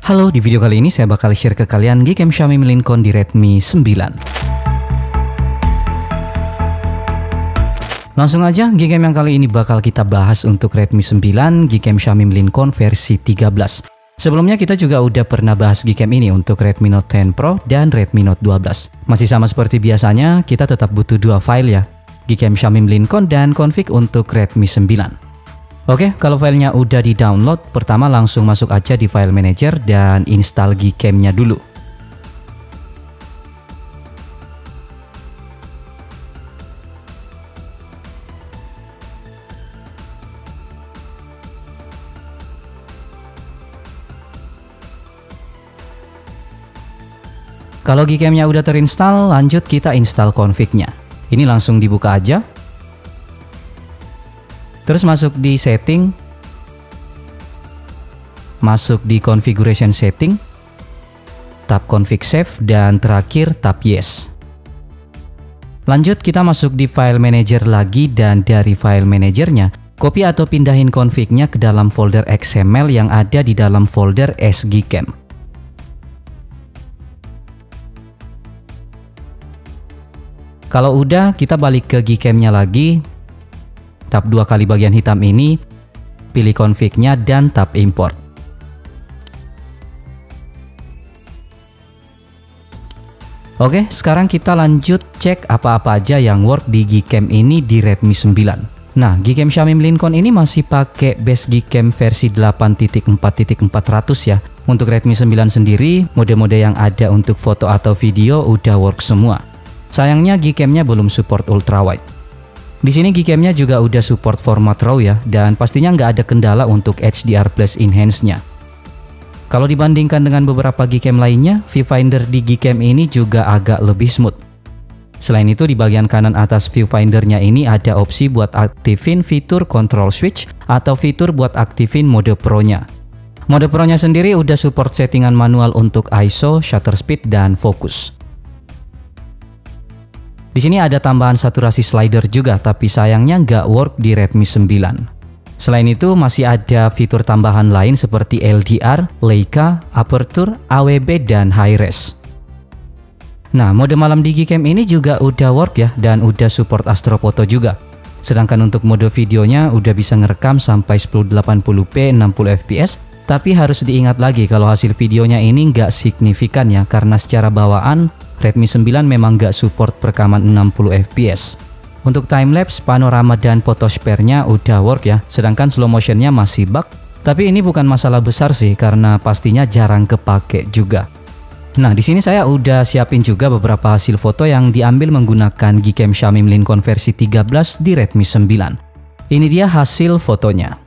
Halo, di video kali ini saya bakal share ke kalian Gcam Xiaomi Mi Lincoln di Redmi 9. Langsung aja, Gcam yang kali ini bakal kita bahas untuk Redmi 9 Gcam Xiaomi Mi Lincoln versi 13. Sebelumnya kita juga udah pernah bahas Gcam ini untuk Redmi Note 10 Pro dan Redmi Note 12. Masih sama seperti biasanya, kita tetap butuh dua file ya, Gcam Xiaomi Mi Lincoln dan config untuk Redmi 9. Oke, kalau filenya udah di-download, pertama langsung masuk aja di file manager dan install Gcam-nya dulu. Kalau Gcam-nya udah terinstall, lanjut kita install config-nya. Ini langsung dibuka aja. Terus masuk di setting, masuk di configuration setting, tap config save, dan terakhir tap yes. Lanjut kita masuk di file manager lagi, dan dari file manajernya copy atau pindahin config-nya ke dalam folder XML yang ada di dalam folder sgcam. Kalau udah, kita balik ke Gcam-nya lagi. Tap dua kali bagian hitam ini, pilih config-nya dan tap import. Oke, sekarang kita lanjut cek apa-apa aja yang work di Gcam ini di Redmi 9. Nah, Gcam Xiaomi Mi Lincoln ini masih pakai base Gcam versi 8.4.400 ya. Untuk Redmi 9 sendiri, mode-mode yang ada untuk foto atau video udah work semua. Sayangnya Gcam-nya belum support ultrawide. Di sini Gcam-nya juga udah support format RAW ya, dan pastinya nggak ada kendala untuk HDR Plus Enhance-nya. Kalau dibandingkan dengan beberapa Gcam lainnya, viewfinder di Gcam ini juga agak lebih smooth. Selain itu, di bagian kanan atas viewfinder-nya ini ada opsi buat aktifin fitur control switch atau fitur buat aktifin mode Pro-nya. Mode Pro-nya sendiri udah support settingan manual untuk ISO, shutter speed, dan fokus. Di sini ada tambahan saturasi slider juga, tapi sayangnya nggak work di Redmi 9. Selain itu masih ada fitur tambahan lain seperti LDR, Leica, Aperture, AWB, dan High Res. Nah, mode malam di Gcam ini juga udah work ya, dan udah support astrofoto juga. Sedangkan untuk mode videonya udah bisa ngerekam sampai 1080p 60 fps, tapi harus diingat lagi kalau hasil videonya ini nggak signifikan ya, karena secara bawaan Redmi 9 memang nggak support perekaman 60 fps. Untuk timelapse, panorama, dan photosphere-nya udah work ya, sedangkan slow motion-nya masih bug. Tapi ini bukan masalah besar sih, karena pastinya jarang kepake juga. Nah, di sini saya udah siapin juga beberapa hasil foto yang diambil menggunakan Gcam Xiaomi Mi Lincoln versi 13 di Redmi 9. Ini dia hasil fotonya.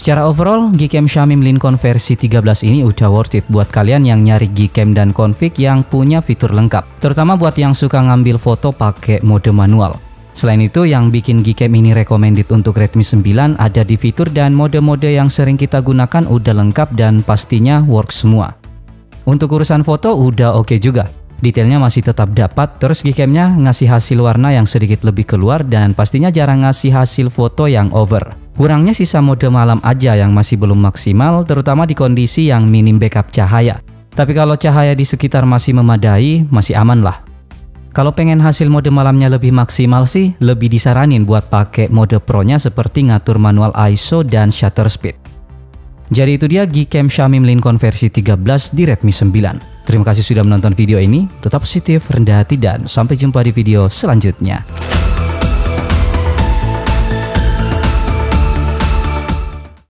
Secara overall, Gcam Xiaomi Mi Lincoln versi 13 ini udah worth it buat kalian yang nyari Gcam dan config yang punya fitur lengkap, terutama buat yang suka ngambil foto pakai mode manual. Selain itu, yang bikin Gcam ini recommended untuk Redmi 9 ada di fitur dan mode-mode yang sering kita gunakan udah lengkap dan pastinya work semua. Untuk urusan foto udah oke juga. Detailnya masih tetap dapat, terus Gcam-nya ngasih hasil warna yang sedikit lebih keluar dan pastinya jarang ngasih hasil foto yang over. Kurangnya sisa mode malam aja yang masih belum maksimal, terutama di kondisi yang minim backup cahaya. Tapi kalau cahaya di sekitar masih memadai, masih aman lah. Kalau pengen hasil mode malamnya lebih maksimal sih, lebih disaranin buat pakai mode pro-nya seperti ngatur manual ISO dan shutter speed. Jadi itu dia Gcam Xiaomi Mi Lincoln versi 13 di Redmi 9. Terima kasih sudah menonton video ini, tetap positif, rendah hati, dan sampai jumpa di video selanjutnya.